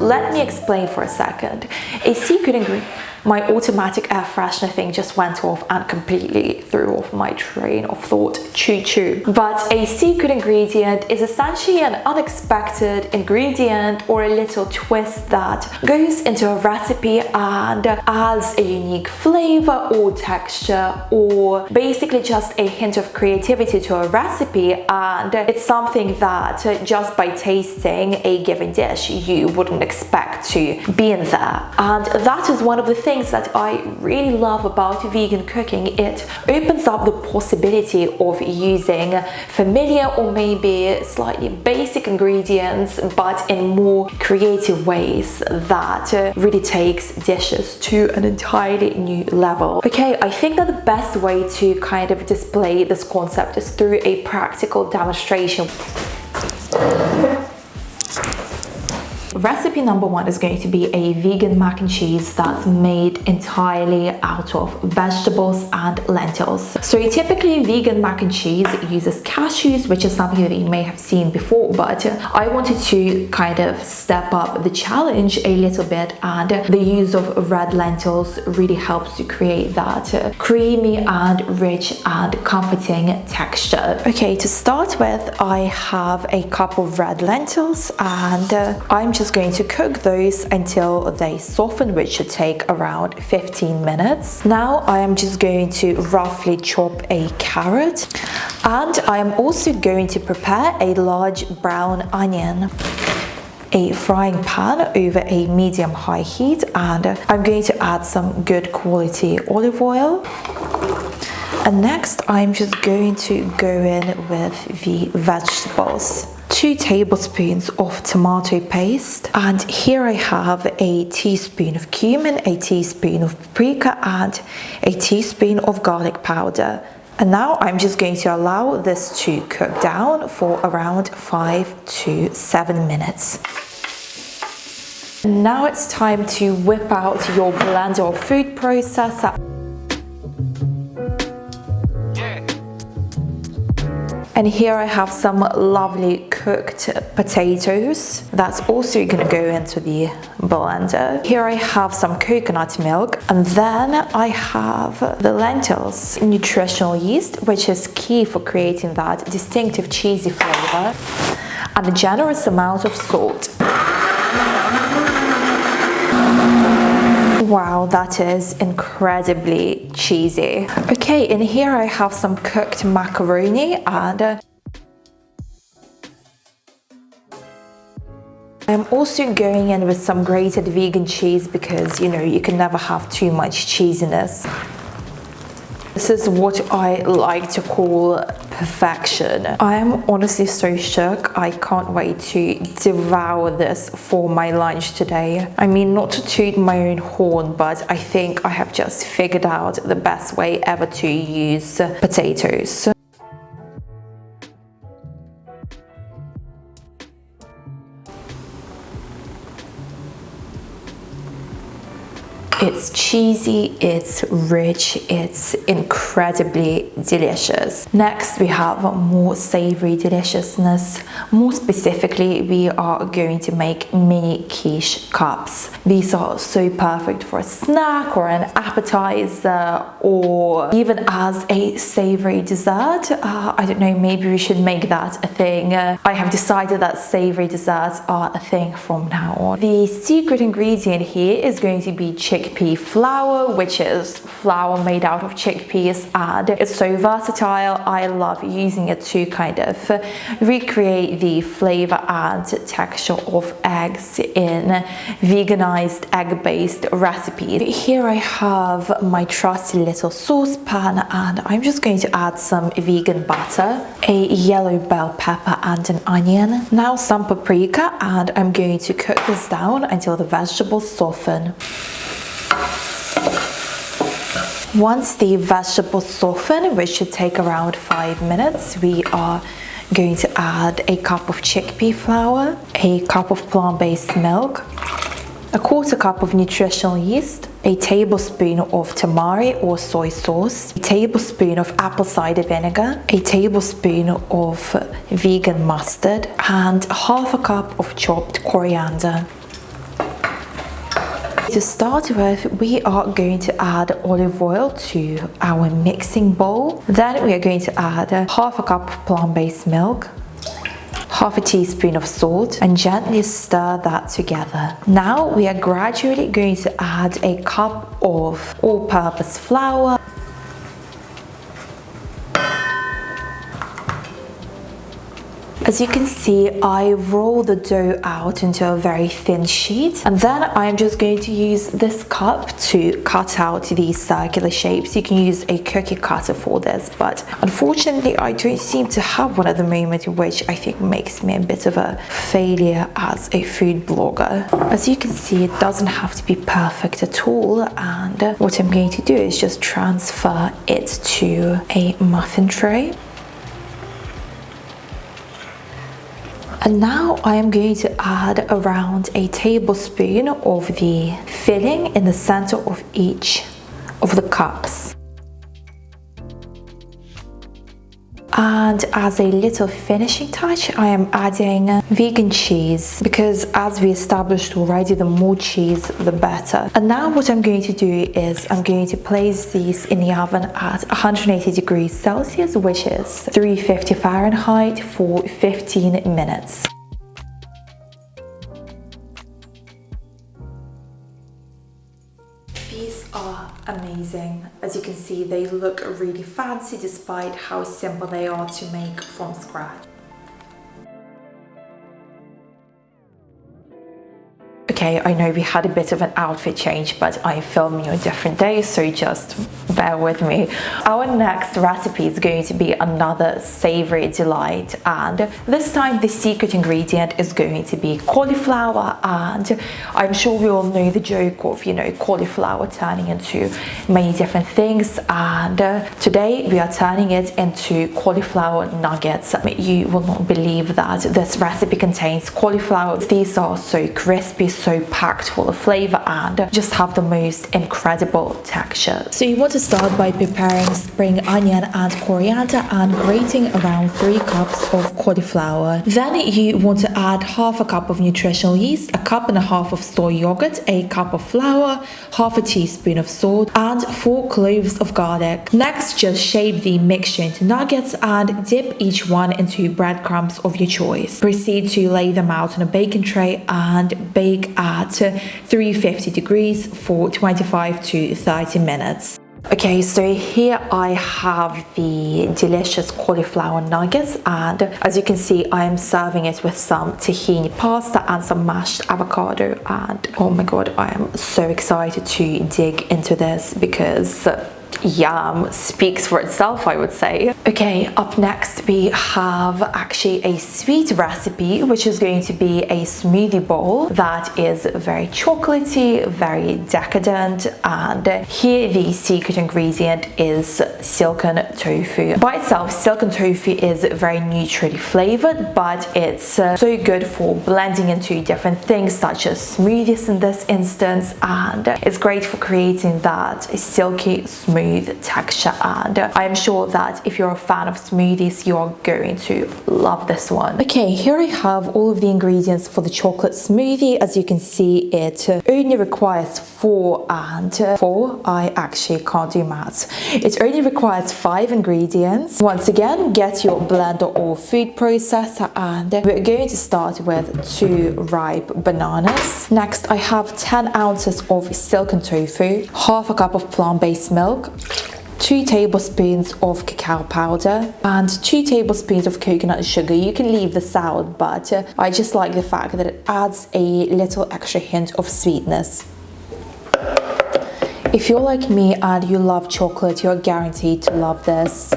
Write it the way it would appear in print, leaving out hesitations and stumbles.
let me explain for a second. A secret ingredient. My automatic air freshener thing just went off and completely threw off my train of thought. Choo-choo. But a secret ingredient is essentially an unexpected ingredient or a little twist that goes into a recipe and adds a unique flavor or texture, or basically just a hint of creativity to a recipe, and it's something that just by tasting a given dish you wouldn't expect to be in there. And that is one of the things that I really love about vegan cooking. It opens up the possibility of using familiar or maybe slightly basic ingredients, but in more creative ways that really takes dishes to an entirely new level. Okay, I think that the best way to kind of display this concept is through a practical demonstration. Recipe number one is going to be a vegan mac and cheese that's made entirely out of vegetables and lentils. So typically vegan mac and cheese uses cashews, which is something that you may have seen before, but I wanted to kind of step up the challenge a little bit, and the use of red lentils really helps to create that creamy and rich and comforting texture. Okay, to start with, I have a cup of red lentils, and I'm just going to cook those until they soften, which should take around 15 minutes. Now I am just going to roughly chop a carrot, and I am also going to prepare a large brown onion. A frying pan over a medium-high heat, and I'm going to add some good quality olive oil. And next I'm just going to go in with the vegetables. 2 tablespoons of tomato paste, and here I have a teaspoon of cumin, a teaspoon of paprika, and a teaspoon of garlic powder. And now I'm just going to allow this to cook down for around 5 to 7 minutes. Now it's time to whip out your blender or food processor. And here I have some lovely cooked potatoes. That's also going to go into the blender. Here I have some coconut milk, and then I have the lentils, nutritional yeast, which is key for creating that distinctive cheesy flavor, and a generous amount of salt. Wow, that is incredibly cheesy. Okay, in here I have some cooked macaroni, and I'm also going in with some grated vegan cheese because, you know, you can never have too much cheesiness. This is what I like to call perfection. I'm honestly so shook. I can't wait to devour this for my lunch today. I mean, not to toot my own horn, but I think I have just figured out the best way ever to use potatoes. It's cheesy, it's rich, it's incredibly delicious. Next, we have more savory deliciousness. More specifically, we are going to make mini quiche cups. These are so perfect for a snack or an appetizer, or even as a savory dessert. I don't know, maybe we should make that a thing. I have decided that savory desserts are a thing from now on. The secret ingredient here is going to be chickpea flour, which is flour made out of chickpeas, and it's so versatile. I love using it to kind of recreate the flavor and texture of eggs in veganized egg-based recipes. Here I have my trusty little saucepan, and I'm just going to add some vegan butter, a yellow bell pepper and an onion, now some paprika, and I'm going to cook this down until the vegetables soften. Once the vegetables soften, which should take around 5 minutes, we are going to add a cup of chickpea flour, a cup of plant-based milk, a quarter cup of nutritional yeast, a tablespoon of tamari or soy sauce, a tablespoon of apple cider vinegar, a tablespoon of vegan mustard, and half a cup of chopped coriander. To start with, we are going to add olive oil to our mixing bowl. Then we are going to add half a cup of plant-based milk, half a teaspoon of salt, and gently stir that together. Now we are gradually going to add a cup of all-purpose flour, As you can see, I roll the dough out into a very thin sheet, and then I'm just going to use this cup to cut out these circular shapes. You can use a cookie cutter for this, but unfortunately I don't seem to have one at the moment, which I think makes me a bit of a failure as a food blogger. As you can see, it doesn't have to be perfect at all, and what I'm going to do is just transfer it to a muffin tray. And now I am going to add around a tablespoon of the filling in the center of each of the cups. And as a little finishing touch, I am adding vegan cheese, because as we established already, the more cheese the better. And now what I'm going to do is I'm going to place these in the oven at 180 degrees Celsius, which is 350 Fahrenheit, for 15 minutes. These are amazing. As you can see, they look really fancy despite how simple they are to make from scratch. Okay, I know we had a bit of an outfit change, but I'm filming on a different day, so just bear with me. Our next recipe is going to be another savory delight, and this time the secret ingredient is going to be cauliflower. And I'm sure we all know the joke of, cauliflower turning into many different things, and today we are turning it into cauliflower nuggets. You will not believe that this recipe contains cauliflower. These are so crispy, so packed full of flavor, and just have the most incredible texture. So you want to start by preparing spring onion and coriander and grating around 3 cups of cauliflower. Then you want to add half a cup of nutritional yeast, a cup and a half of soy yogurt, a cup of flour, half a teaspoon of salt, and 4 cloves of garlic. Next, just shape the mixture into nuggets and dip each one into breadcrumbs of your choice. Proceed to lay them out on a baking tray and bake at 350 degrees for 25 to 30 minutes. Okay, so here I have the delicious cauliflower nuggets, and as you can see, I am serving it with some tahini pasta and some mashed avocado, and oh my god, I am so excited to dig into this because yum speaks for itself, I would say. Okay, up next we have actually a sweet recipe, which is going to be a smoothie bowl that is very chocolatey, very decadent, and here the secret ingredient is silken tofu. By itself, silken tofu is very neutrally flavored, but it's so good for blending into different things such as smoothies in this instance, and it's great for creating that silky smooth texture. And I'm sure that if you're a fan of smoothies, you are going to love this one. Okay, here I have all of the ingredients for the chocolate smoothie. As you can see, it only requires 4 and 4. I actually can't do maths. It only requires 5 ingredients. Once again, get your blender or food processor, and we're going to start with 2 ripe bananas. Next, I have 10 ounces of silken tofu, half a cup of plant-based milk, 2 tablespoons of cacao powder, and 2 tablespoons of coconut sugar. You can leave this out, but I just like the fact that it adds a little extra hint of sweetness. If you're like me and you love chocolate, you're guaranteed to love this.